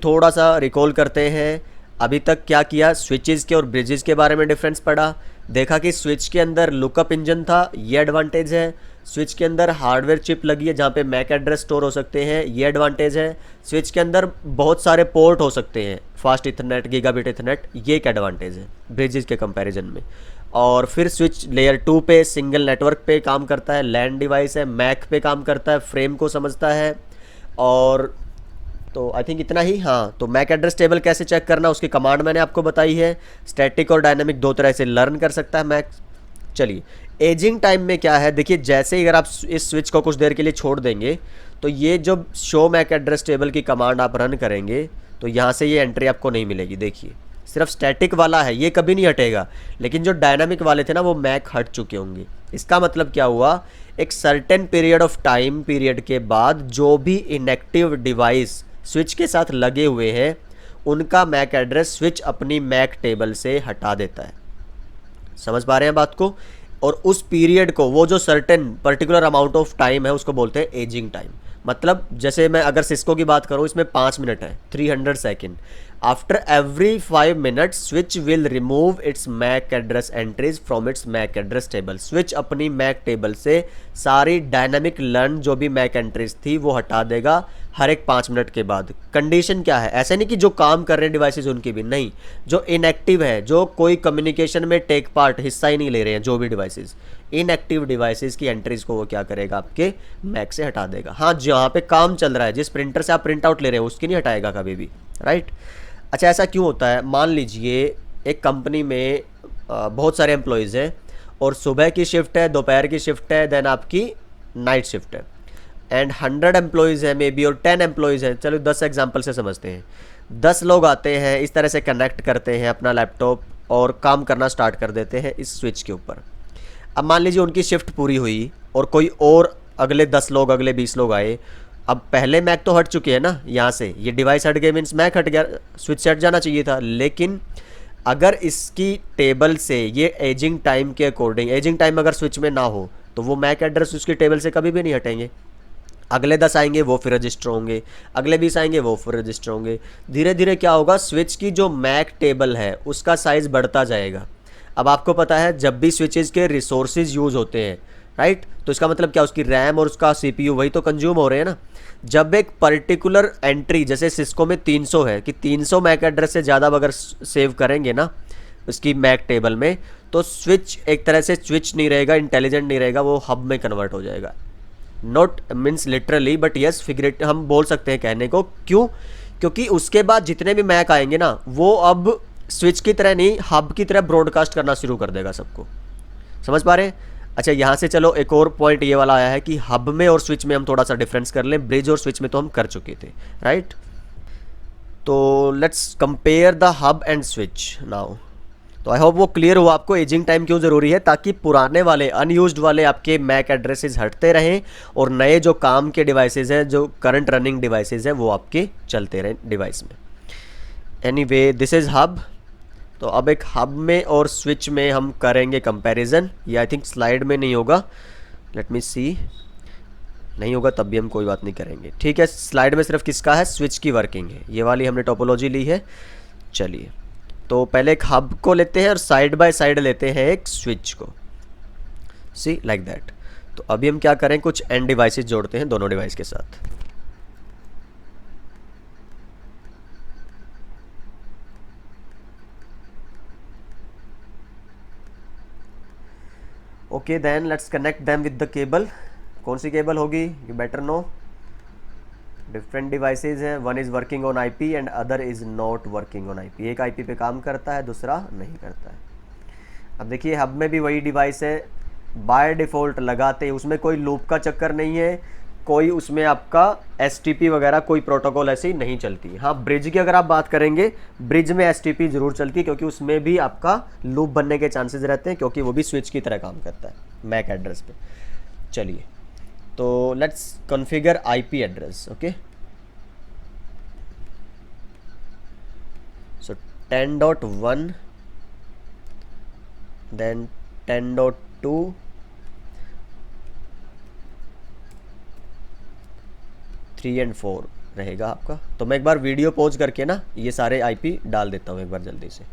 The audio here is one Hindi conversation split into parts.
थोड़ा सा रिकॉल करते हैं, अभी तक क्या किया, स्विचेस के और ब्रिजेस के बारे में डिफरेंस पढ़ा, देखा कि स्विच के अंदर लुकअप इंजन था, ये एडवांटेज है। स्विच के अंदर हार्डवेयर चिप लगी है जहाँ पे मैक एड्रेस स्टोर हो सकते हैं, ये एडवांटेज है। स्विच के अंदर बहुत सारे पोर्ट हो सकते हैं, फास्ट इथरनेट, गीगाबिट इथरनेट, ये एक एडवांटेज है ब्रिजेस के कंपैरिजन में। और फिर स्विच लेयर 2 पे सिंगल नेटवर्क पे काम करता है, लैंड डिवाइस है, मैक पे काम करता है, फ्रेम को समझता है। और तो आई थिंक इतना ही। हाँ, तो मैक एड्रेस टेबल कैसे चेक करना उसकी कमांड मैंने आपको बताई है। स्टैटिक और डायनामिक दो तरह से लर्न कर सकता है मैक। चलिए, एजिंग टाइम में क्या है, देखिए जैसे ही अगर आप इस स्विच को कुछ देर के लिए छोड़ देंगे तो ये जो शो मैक एड्रेस टेबल की कमांड आप रन करेंगे तो यहाँ से ये एंट्री आपको नहीं मिलेगी। देखिए सिर्फ स्टैटिक वाला है, ये कभी नहीं हटेगा, लेकिन जो डायनामिक वाले थे ना वो मैक हट चुके होंगे। इसका मतलब क्या हुआ, एक certain period of time period के बाद जो भी इनएक्टिव डिवाइस स्विच के साथ लगे हुए हैं उनका मैक एड्रेस स्विच अपनी मैक टेबल से हटा देता है। समझ पा रहे हैं बात को। और उस पीरियड को, वो जो certain particular amount of time है उसको बोलते हैं एजिंग टाइम। मतलब जैसे मैं अगर सिस्को की बात करूँ, इसमें 5 मिनट है, 300 second. After every 5 minute switch will remove its MAC address entries from its MAC address table. Switch अपनी मैक टेबल से सारी डायनामिक लर्न जो भी मैक एंट्रीज थी वो हटा देगा हर एक 5 मिनट के बाद। कंडीशन क्या है, ऐसे नहीं कि जो काम कर रहे हैं डिवाइसेस उनकी भी नहीं, जो इनएक्टिव है, जो कोई कम्युनिकेशन में टेक पार्ट, हिस्सा ही नहीं ले रहे हैं, जो भी डिवाइसेस, इनएक्टिव डिवाइसेस की एंट्रीज को वो क्या करेगा, आपके मैक से हटा देगा। हाँ, जहाँ पे काम चल रहा है, जिस प्रिंटर से आप प्रिंट आउट ले रहे हैं उसकी नहीं हटाएगा कभी भी, राइट। अच्छा, ऐसा क्यों होता है, मान लीजिए एक कंपनी में बहुत सारे एम्प्लॉयज़ हैं और सुबह की शिफ्ट है, दोपहर की शिफ्ट है, देन आपकी नाइट शिफ्ट है, एंड 100 एम्प्लॉयज़ हैं मे बी और 10 एम्प्लॉयज़ हैं। चलो 10 एग्जांपल से समझते हैं। 10 लोग आते हैं, इस तरह से कनेक्ट करते हैं अपना लैपटॉप और काम करना स्टार्ट कर देते हैं इस स्विच के ऊपर। अब मान लीजिए उनकी शिफ्ट पूरी हुई और कोई और अगले 10 लोग, अगले 20 लोग आए। अब पहले मैक तो हट चुके हैं ना, यहाँ से ये डिवाइस हट गए मीन्स मैक हट गया, स्विच से हट जाना चाहिए था। लेकिन अगर इसकी टेबल से ये एजिंग टाइम के अकॉर्डिंग, एजिंग टाइम अगर स्विच में ना हो तो वो मैक एड्रेस उसकी टेबल से कभी भी नहीं हटेंगे। अगले 10 आएंगे वो फिर रजिस्टर होंगे, अगले 20 आएंगे वो फिर रजिस्टर होंगे। धीरे धीरे क्या होगा, स्विच की जो मैक टेबल है उसका साइज़ बढ़ता जाएगा। अब आपको पता है जब भी स्विचेस के रिसोर्सेज यूज़ होते हैं, राइट, तो इसका मतलब क्या, उसकी रैम और उसका सीपीयू वही तो कंज्यूम हो रहे हैं ना। जब एक पर्टिकुलर एंट्री, जैसे सिस्को में 300 है, कि 300 मैक एड्रेस से ज़्यादा अगर सेव करेंगे ना उसकी मैक टेबल में, तो स्विच एक तरह से स्विच नहीं रहेगा, इंटेलिजेंट नहीं रहेगा, वो हब में कन्वर्ट हो जाएगा। Not means literally but yes figurative हम बोल सकते हैं कहने को। क्यों, क्योंकि उसके बाद जितने भी मैक आएंगे ना वो अब स्विच की तरह नहीं, हब की तरह ब्रॉडकास्ट करना शुरू कर देगा सबको। समझ पा रहे हैं। अच्छा, यहाँ से चलो एक और पॉइंट ये वाला आया है कि हब में और स्विच में हम थोड़ा सा डिफरेंस कर लें। ब्रिज और स्विच में तो हम कर चुके थे, राइट। तो let's compare the hub and switch now. तो आई होप वो क्लियर हुआ आपको एजिंग टाइम क्यों ज़रूरी है, ताकि पुराने वाले अनयूज्ड वाले आपके मैक एड्रेसेस हटते रहें और नए जो काम के डिवाइसेस हैं, जो करंट रनिंग डिवाइसेस हैं, वो आपके चलते रहें डिवाइस में। Anyway this is hub. तो अब एक हब में और स्विच में हम करेंगे कंपैरिजन। ये आई थिंक स्लाइड में नहीं होगा, लेट मी सी, नहीं होगा तब भी हम कोई बात नहीं करेंगे, ठीक है। स्लाइड में सिर्फ किसका है, स्विच की वर्किंग है, ये वाली हमने टोपोलॉजी ली है। चलिए, तो पहले एक हब को लेते हैं और साइड बाय साइड लेते हैं एक स्विच को, सी लाइक दैट। तो अभी हम क्या करें, कुछ एंड डिवाइसेस जोड़ते हैं दोनों डिवाइस के साथ। Okay then let's connect them with the cable. कौन सी केबल होगी, you better know. Different devices हैं, one is working on IP and other is not working on IP. एक आईपी पे काम करता है, दूसरा नहीं करता है। अब देखिए हब में भी वही डिवाइस है, बाय डिफ़ॉल्ट लगाते हैं, उसमें कोई लूप का चक्कर नहीं है, कोई उसमें आपका एसटीपी वगैरह कोई प्रोटोकॉल ऐसी नहीं चलती। हाँ, ब्रिज की अगर आप बात करेंगे, ब्रिज में एसटीपी ज़रूर चलती है, क्योंकि उसमें भी आपका लूप बनने के चांसेस रहते हैं, क्योंकि वो भी स्विच की तरह काम करता है मैक एड्रेस पे। चलिए, तो let's configure IP address. Okay, so 10.1 then 10.2 3 and 4, रहेगा आपका। तो मैं एक बार वीडियो पॉज करके ना ये सारे आईपी डाल देता हूँ एक बार जल्दी से।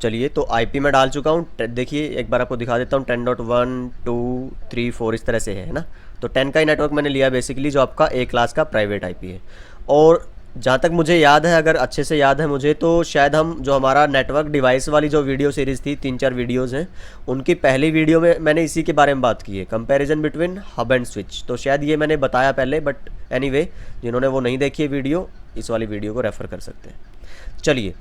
चलिए, तो आईपी मैं डाल चुका हूँ। देखिए एक बार आपको दिखा देता हूँ, 10.1, 2, 3, 4 इस तरह से है ना। तो 10 का ही नेटवर्क मैंने लिया बेसिकली, जो आपका ए क्लास का प्राइवेट आईपी है। और जहाँ तक मुझे याद है, अगर अच्छे से याद है मुझे, तो शायद हम जो हमारा नेटवर्क डिवाइस वाली जो वीडियो सीरीज़ थी, 3-4 वीडियोज़ हैं, उनकी पहली वीडियो में मैंने इसी के बारे में बात की है, comparison between hub and switch. तो शायद ये मैंने बताया पहले, बट एनीवे जिन्होंने वो नहीं देखी है वीडियो, इस वाली वीडियो को रेफ़र कर सकते हैं। चलिए,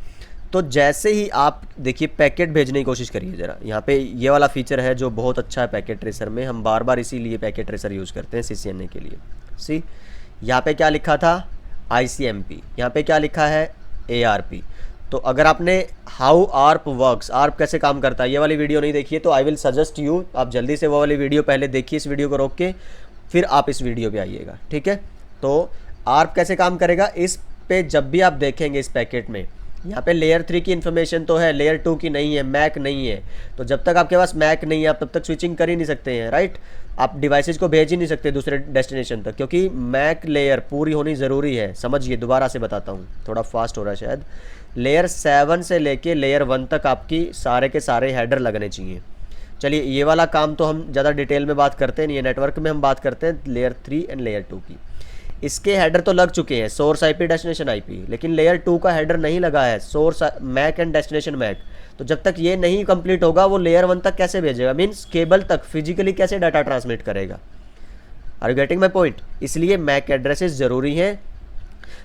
तो जैसे ही आप देखिए पैकेट भेजने की कोशिश करिए ज़रा। यहाँ पे ये वाला फीचर है जो बहुत अच्छा है पैकेट ट्रेसर में, हम बार बार इसीलिए पैकेट ट्रेसर यूज़ करते हैं CCNA के लिए। सी यहाँ पे क्या लिखा था, ICMP, यहाँ पे क्या लिखा है, ARP। तो अगर आपने हाउ आर्प वर्क्स, आर्प कैसे काम करता है, ये वाली वीडियो नहीं देखी है, तो आई विल सजेस्ट यू आप जल्दी से वो वाली वीडियो पहले देखिए, इस वीडियो को रोक के फिर आप इस वीडियो पे आइएगा, ठीक है। तो आर्प कैसे काम करेगा, इस पे जब भी आप देखेंगे इस पैकेट में, यहाँ पे लेयर 3 की इन्फॉर्मेशन तो है, लेयर 2 की नहीं है, मैक नहीं है। तो जब तक आपके पास मैक नहीं है, आप तब तक स्विचिंग कर ही नहीं सकते हैं, राइट। आप डिवाइसेस को भेज ही नहीं सकते दूसरे डेस्टिनेशन तक, क्योंकि मैक लेयर पूरी होनी ज़रूरी है। समझिए, दोबारा से बताता हूँ, थोड़ा फास्ट हो रहा है शायद। लेयर 7 से लेके लेयर 1 तक आपकी सारे के सारे हेडर लगने चाहिए। चलिए, ये वाला काम तो हम ज़्यादा डिटेल में बात करते नहीं है, नेटवर्क में हम बात करते हैं लेयर 3 एंड लेयर 2 की। इसके हेडर तो लग चुके हैं, सोर्स आईपी, डेस्टिनेशन आईपी, लेकिन लेयर 2 का हेडर नहीं लगा है, source MAC and destination MAC. तो जब तक ये नहीं कंप्लीट होगा, वो लेयर 1 तक कैसे भेजेगा, मीन्स केबल तक फिजिकली कैसे डाटा ट्रांसमिट करेगा। Are you getting my point. इसलिए मैक एड्रेसेस ज़रूरी हैं।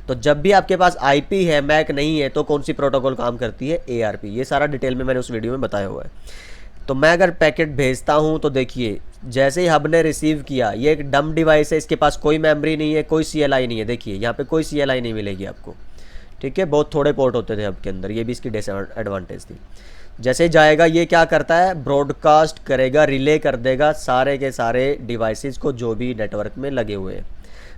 तो जब भी आपके पास आईपी है, मैक नहीं है, तो कौन सी प्रोटोकॉल काम करती है, ARP। ये सारा डिटेल में मैंने उस वीडियो में बताया हुआ है। तो मैं अगर पैकेट भेजता हूँ, तो देखिए जैसे ही हब ने रिसीव किया, ये एक डम डिवाइस है, इसके पास कोई मेमोरी नहीं है, कोई CLI नहीं है। देखिए यहाँ पे कोई CLI नहीं मिलेगी आपको, ठीक है। बहुत थोड़े पोर्ट होते थे हब के अंदर, ये भी इसकी डिसएडवांटेज थी। जैसे ही जाएगा, ये क्या करता है, ब्रॉडकास्ट करेगा, रिले कर देगा सारे के सारे डिवाइसेस को जो भी नेटवर्क में लगे हुए हैं।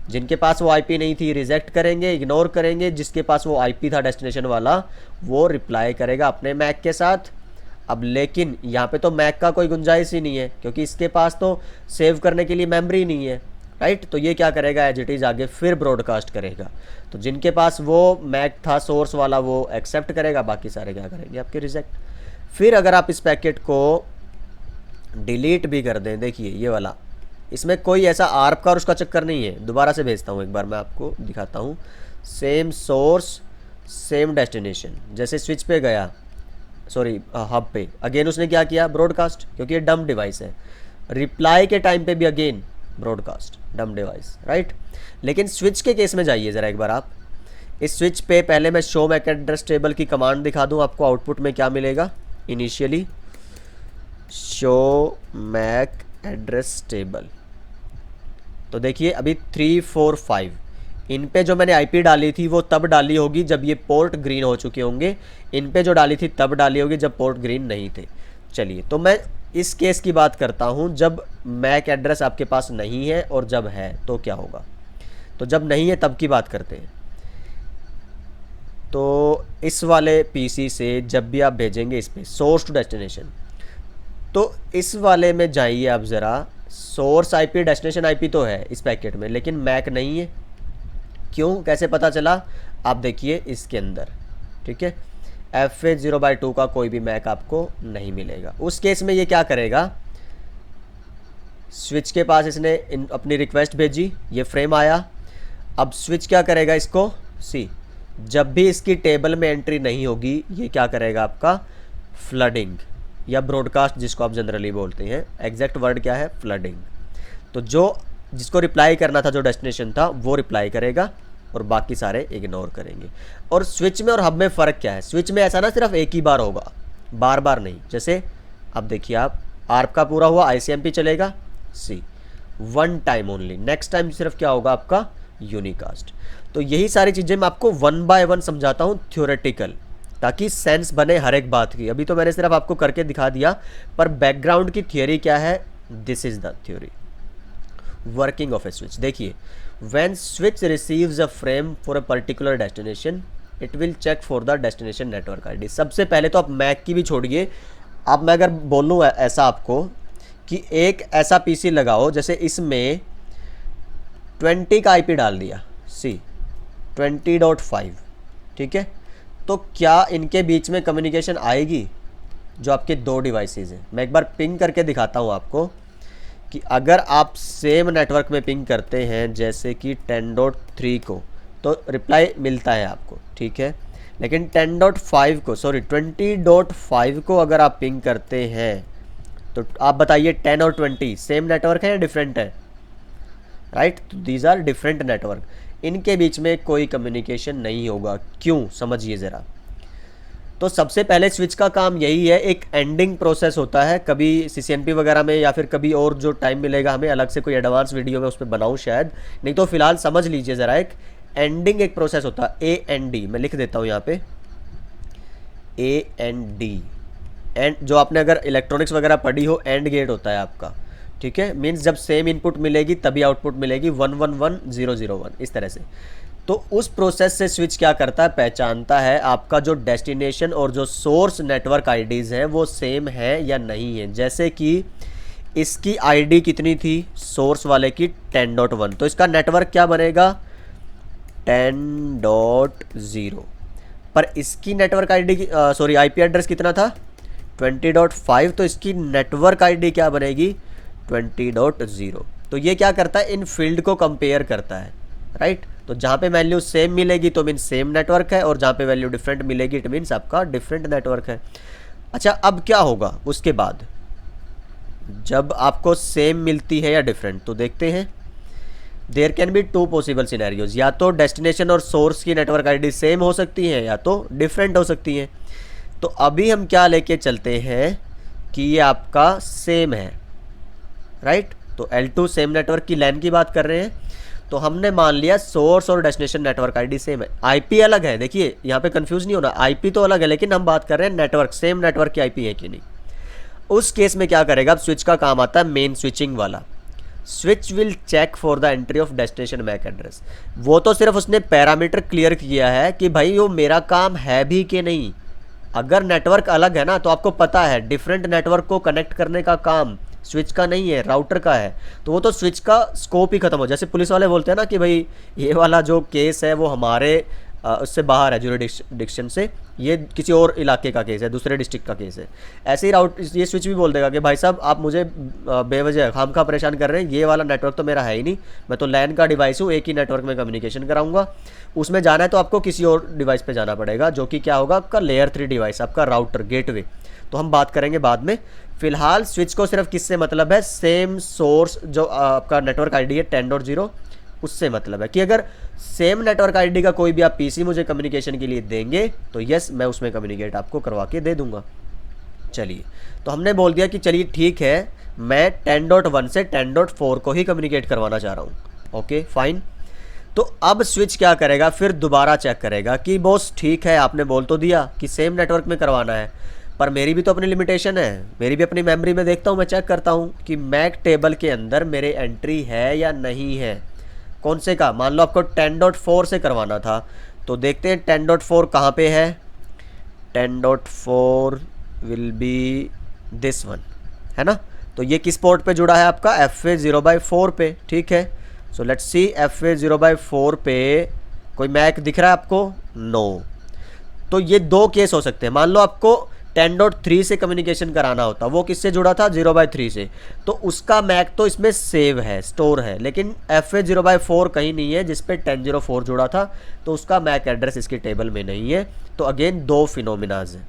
जिनके पास वो आईपी नहीं थी रिजेक्ट करेंगे, इग्नोर करेंगे। जिसके पास वो आईपी था डेस्टिनेशन वाला, वो रिप्लाई करेगा अपने मैक के साथ। अब लेकिन यहाँ पे तो मैक का कोई गुंजाइश ही नहीं है, क्योंकि इसके पास तो सेव करने के लिए मेमोरी नहीं है, राइट। तो ये क्या करेगा, एज इट इज़ आगे फिर ब्रॉडकास्ट करेगा। तो जिनके पास वो मैक था सोर्स वाला, वो एक्सेप्ट करेगा, बाकी सारे क्या करेंगे, आपके रिजेक्ट। फिर अगर आप इस पैकेट को डिलीट भी कर दें, देखिए ये वाला, इसमें कोई ऐसा आर्प का और उसका चक्कर नहीं है। दोबारा से भेजता हूँ, एक बार मैं आपको दिखाता हूँ। सेम सोर्स सेम डेस्टिनेशन, जैसे स्विच पे गया, सॉरी हब पे, अगेन उसने क्या किया, ब्रॉडकास्ट, क्योंकि ये डम डिवाइस है। रिप्लाई के टाइम पे भी अगेन ब्रॉडकास्ट, डम डिवाइस, राइट। लेकिन स्विच के केस में जाइए ज़रा एक बार आप। इस स्विच पे पहले मैं शो मैक एड्रेस टेबल की कमांड दिखा दूँ आपको, आउटपुट में क्या मिलेगा। Initially show MAC address table, तो देखिए अभी 3, 4, 5 इन पे जो मैंने आईपी डाली थी, वो तब डाली होगी जब ये पोर्ट ग्रीन हो चुके होंगे। इन पे जो डाली थी तब डाली होगी जब पोर्ट ग्रीन नहीं थे। चलिए, तो मैं इस केस की बात करता हूँ, जब मैक एड्रेस आपके पास नहीं है और जब है तो क्या होगा। तो जब नहीं है तब की बात करते हैं। तो इस वाले पीसी से जब भी आप भेजेंगे इस पे सोर्स टू डेस्टिनेशन, तो इस वाले में जाइए आप ज़रा। सोर्स आईपी डेस्टिनेशन आईपी तो है इस पैकेट में, लेकिन मैक नहीं है। क्यों, कैसे पता चला, आप देखिए इसके अंदर, ठीक है। FA0/2 का कोई भी मैक आपको नहीं मिलेगा। उस केस में ये क्या करेगा, स्विच के पास इसने अपनी रिक्वेस्ट भेजी, ये फ्रेम आया। अब स्विच क्या करेगा, इसको सी, जब भी इसकी टेबल में एंट्री नहीं होगी, ये क्या करेगा आपका, फ्लडिंग या ब्रॉडकास्ट जिसको आप जनरली बोलते हैं। एग्जैक्ट वर्ड क्या है, फ्लडिंग। तो जो जिसको रिप्लाई करना था, जो डेस्टिनेशन था, वो रिप्लाई करेगा और बाकी सारे इग्नोर करेंगे। और स्विच में और हब में फ़र्क क्या है, स्विच में ऐसा ना सिर्फ एक ही बार होगा, बार बार नहीं। जैसे अब देखिए आप, आर्प का पूरा हुआ, ICMP चलेगा, सी 1 टाइम ओनली, नेक्स्ट टाइम सिर्फ क्या होगा आपका, यूनिकास्ट। तो यही सारी चीज़ें मैं आपको 1 बाय 1 समझाता हूँ थ्योरेटिकल, ताकि सेंस बने हर एक बात की। अभी तो मैंने सिर्फ आपको करके दिखा दिया, पर बैकग्राउंड की थियोरी क्या है, this is the theory working of a switch. देखिए, when switch receives a frame for a particular destination, it will check for the destination network ID. सबसे पहले तो आप मैक की भी छोड़िए, अब मैं अगर बोलूँ ऐसा आपको कि एक ऐसा पीसी लगाओ, जैसे इसमें 20 का आईपी डाल दिया, सी 20.5, ठीक है। तो क्या इनके बीच में कम्युनिकेशन आएगी, जो आपके दो डिवाइसेस हैं? मैं एक बार पिंग करके दिखाता हूँ आपको कि अगर आप सेम नेटवर्क में पिंग करते हैं जैसे कि 10.3 को, तो रिप्लाई मिलता है आपको, ठीक है। लेकिन 10.5 को, सॉरी 20.5 को अगर आप पिंग करते हैं तो आप बताइए 10 और 20 सेम नेटवर्क है या डिफरेंट है? राइट, तो दीज आर डिफरेंट नेटवर्क, इनके बीच में कोई कम्युनिकेशन नहीं होगा। क्यों, समझिए ज़रा। तो सबसे पहले स्विच का काम यही है, एक एंडिंग प्रोसेस होता है, कभी सीसीएनपी वगैरह में या फिर कभी और जो टाइम मिलेगा हमें अलग से कोई एडवांस वीडियो में उस पर बनाऊँ शायद, नहीं तो फिलहाल समझ लीजिए ज़रा, एक एंडिंग एक प्रोसेस होता है AND, मैं लिख देता हूँ यहाँ पे AND। एंड जो आपने अगर इलेक्ट्रॉनिक्स वगैरह पढ़ी हो, एंड गेट होता है आपका, ठीक है। मीन्स जब सेम इनपुट मिलेगी तभी आउटपुट मिलेगी 111001, इस तरह से। तो उस प्रोसेस से स्विच क्या करता है, पहचानता है आपका जो डेस्टिनेशन और जो सोर्स नेटवर्क आईडीज़ हैं वो सेम है या नहीं है। जैसे कि इसकी आईडी कितनी थी सोर्स वाले की 10.1, तो इसका नेटवर्क क्या बनेगा 10.0, पर इसकी network ID sorry IP address कितना था 20.5, तो इसकी नेटवर्क आईडी क्या बनेगी 20.0। तो ये क्या करता है, इन फील्ड को कंपेयर करता है, राइट। तो जहाँ पे वैल्यू सेम मिलेगी तो मीन्स सेम नेटवर्क है, और जहाँ पे वैल्यू डिफरेंट मिलेगी इट मीन्स आपका डिफरेंट नेटवर्क है। अच्छा, अब क्या होगा उसके बाद जब आपको सेम मिलती है या डिफरेंट, तो देखते हैं। There can be two possible scenarios, या तो डेस्टिनेशन और सोर्स की नेटवर्क आईडी सेम हो सकती है या तो डिफरेंट हो सकती है। तो अभी हम क्या लेके चलते हैं कि ये आपका सेम है, राइट। तो L2 सेम नेटवर्क की लैन की बात कर रहे हैं, तो हमने मान लिया सोर्स और डेस्टिनेशन नेटवर्क आईडी सेम है, आईपी अलग है। देखिए यहाँ पे कंफ्यूज नहीं होना, आईपी तो अलग है लेकिन हम बात कर रहे हैं नेटवर्क, सेम नेटवर्क की आईपी है कि नहीं। उस केस में क्या करेगा, अब स्विच का काम आता है मेन स्विचिंग वाला। Switch will check for the entry of destination MAC address. वो तो सिर्फ उसने पैरामीटर क्लियर किया है कि भाई वो मेरा काम है भी कि नहीं। अगर नेटवर्क अलग है ना, तो आपको पता है डिफरेंट नेटवर्क को कनेक्ट करने का काम स्विच का नहीं है, राउटर का है। तो वो तो स्विच का स्कोप ही खत्म हो, जैसे पुलिस वाले बोलते हैं ना कि भाई ये वाला जो केस है वो हमारे उससे बाहर है जुरिडिक्शन से, ये किसी और इलाके का केस है, दूसरे डिस्ट्रिक्ट का केस है। ऐसे ही ये स्विच भी बोल देगा कि भाई साहब आप मुझे बेवजह खामखा परेशान कर रहे हैं, ये वाला नेटवर्क तो मेरा है ही नहीं, मैं तो लैन का डिवाइस हूँ, एक ही नेटवर्क में कम्युनिकेशन कराऊंगा। उसमें जाना है तो आपको किसी और डिवाइस पे जाना पड़ेगा, जो कि क्या होगा आपका लेयर 3 डिवाइस, आपका राउटर गेटवे। तो हम बात करेंगे बाद में। फिलहाल स्विच को सिर्फ किससे मतलब है, सेम सोर्स जो आपका नेटवर्क आईडी है 10.0, उससे मतलब है कि अगर सेम नेटवर्क आईडी का कोई भी आप पीसी मुझे कम्युनिकेशन के लिए देंगे तो यस मैं उसमें कम्युनिकेट आपको करवा के दे दूंगा। चलिए, तो हमने बोल दिया कि चलिए ठीक है, मैं 10.1 से 10.4 को ही कम्युनिकेट करवाना चाह रहा हूँ। Okay fine. तो अब स्विच क्या करेगा, फिर दोबारा चेक करेगा कि बॉस ठीक है आपने बोल तो दिया कि सेम नेटवर्क में करवाना है, पर मेरी भी तो अपनी लिमिटेशन है, मेरी भी अपनी मेमोरी में देखता हूँ, मैं चेक करता हूँ कि मैक टेबल के अंदर मेरे एंट्री है या नहीं है। कौन से का, मान लो आपको 10.4 से करवाना था, तो देखते हैं 10.4 कहाँ पे है। 10.4 विल बी दिस वन, है ना। तो ये किस पोर्ट पे जुड़ा है आपका, FA0/4 पे, ठीक है। सो लेट्स सी FA0/4 पे कोई मैक दिख रहा है आपको, नो। तो ये दो केस हो सकते हैं, मान लो आपको 10.3 से कम्युनिकेशन कराना होता, वो किससे जुड़ा था 0/3 से, तो उसका मैक तो इसमें सेव है, स्टोर है, लेकिन FA0/4 कहीं नहीं है जिस पे 10.04 जुड़ा था, तो उसका मैक एड्रेस इसकी टेबल में नहीं है। तो अगेन दो फिनोमिनाज हैं।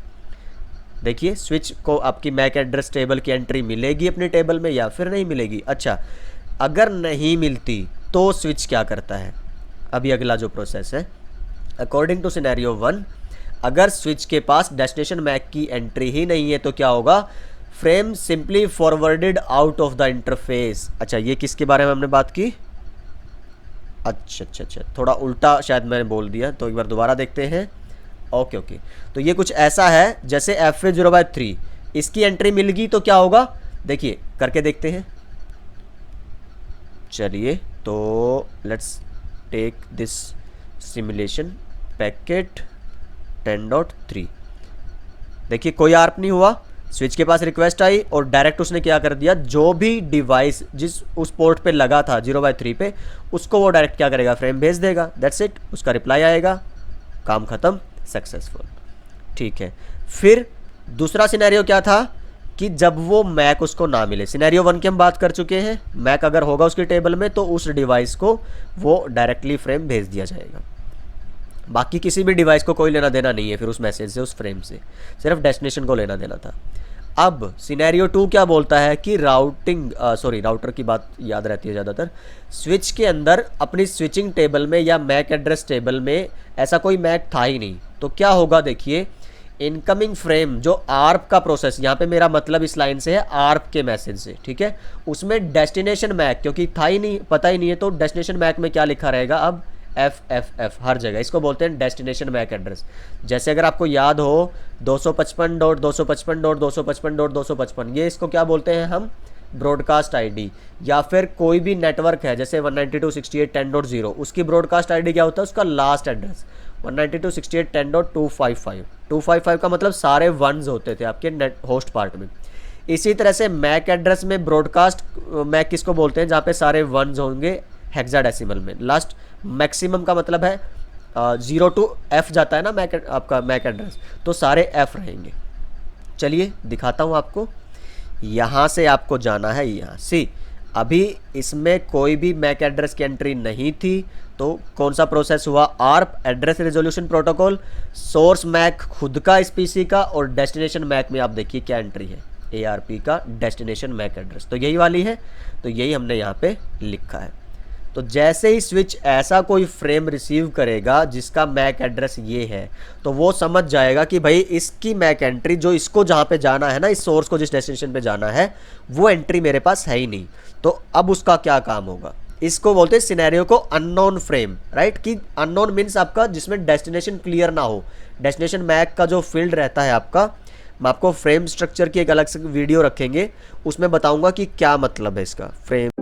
देखिए स्विच को आपकी मैक एड्रेस टेबल की एंट्री मिलेगी अपनी टेबल में या फिर नहीं मिलेगी। अच्छा, अगर नहीं मिलती तो स्विच क्या करता है, अभी अगला जो प्रोसेस है, अकॉर्डिंग टू सिनेरियो 1, अगर स्विच के पास डेस्टिनेशन मैक की एंट्री ही नहीं है तो क्या होगा, frame simply forwarded out of the interface. अच्छा, ये किसके बारे में हमने बात की, अच्छा, थोड़ा उल्टा शायद मैंने बोल दिया, तो एक बार दोबारा देखते हैं। ओके, तो ये कुछ ऐसा है जैसे FA0/3 इसकी एंट्री मिल गई तो क्या होगा, देखिए करके देखते हैं। चलिए, तो let's take this simulation packet 10.3। देखिए कोई आर्प नहीं हुआ, स्विच के पास रिक्वेस्ट आई और डायरेक्ट उसने क्या कर दिया, जो भी डिवाइस जिस उस पोर्ट पे लगा था 0/3 पे, उसको वो डायरेक्ट क्या करेगा, फ्रेम भेज देगा। दैट्स इट, उसका रिप्लाई आएगा, काम खत्म, सक्सेसफुल। ठीक है, फिर दूसरा सिनेरियो क्या था कि जब वो मैक उसको ना मिले, सिनेरियो 1 की हम बात कर चुके हैं, मैक अगर होगा उसकी टेबल में तो उस डिवाइस को वो डायरेक्टली फ्रेम भेज दिया जाएगा। बाकी किसी भी डिवाइस को कोई लेना देना नहीं है फिर उस मैसेज से, उस फ्रेम से, सिर्फ डेस्टिनेशन को लेना देना था। अब सिनेरियो 2 क्या बोलता है कि राउटर की बात याद रहती है ज़्यादातर, स्विच के अंदर अपनी स्विचिंग टेबल में या मैक एड्रेस टेबल में ऐसा कोई मैक था ही नहीं। तो क्या होगा, देखिए, इनकमिंग फ्रेम जो आर्प का प्रोसेस, यहाँ पे मेरा मतलब इस लाइन से है आर्प के मैसेज से, ठीक है, उसमें डेस्टिनेशन मैक क्योंकि था ही नहीं, पता ही नहीं है, तो डेस्टिनेशन मैक में क्या लिखा रहेगा अब, FFF हर जगह, इसको बोलते हैं डेस्टिनेशन मैक एड्रेस। जैसे अगर आपको याद हो 255.255.255.255, ये इसको क्या बोलते हैं हम, ब्रॉडकास्ट आईडी। या फिर कोई भी नेटवर्क है जैसे 192.168.10.0, उसकी ब्रॉडकास्ट आईडी क्या होता है, उसका लास्ट एड्रेस 192.168.10.255। 255 का मतलब सारे वंस होते थे आपके नेट होस्ट पार्ट में। इसी तरह से मैक एड्रेस में ब्रॉडकास्ट मैक किसको बोलते हैं, जहाँ पे सारे वंस होंगे हेक्साडेसिमल में। लास्ट मैक्सिमम का मतलब है 0 to F जाता है ना आपका मैक एड्रेस, तो सारे F रहेंगे। चलिए दिखाता हूँ आपको, यहाँ से आपको जाना है यहाँ से। अभी इसमें कोई भी मैक एड्रेस की एंट्री नहीं थी, तो कौन सा प्रोसेस हुआ, ARP address resolution protocol, source MAC खुद का इस पीसी का, और डेस्टिनेशन मैक में आप देखिए क्या एंट्री है, ARP का डेस्टिनेशन मैक एड्रेस, तो यही वाली है, तो यही हमने यहाँ पे लिखा है। तो जैसे ही स्विच ऐसा कोई फ्रेम रिसीव करेगा जिसका मैक एड्रेस ये है, तो वो समझ जाएगा कि भाई इसकी मैक एंट्री जो इसको जहाँ पे जाना है ना, इस सोर्स को जिस डेस्टिनेशन पे जाना है, वो एंट्री मेरे पास है ही नहीं। तो अब उसका क्या काम होगा, इसको बोलते हैं सिनेरियो को अननोन फ्रेम, राइट, कि अननोन मीन्स आपका जिसमें डेस्टिनेशन क्लियर ना हो। डेस्टिनेशन मैक का जो फील्ड रहता है आपका, मैं आपको फ्रेम स्ट्रक्चर की एक अलग से वीडियो रखेंगे, उसमें बताऊंगा कि क्या मतलब है इसका फ्रेम।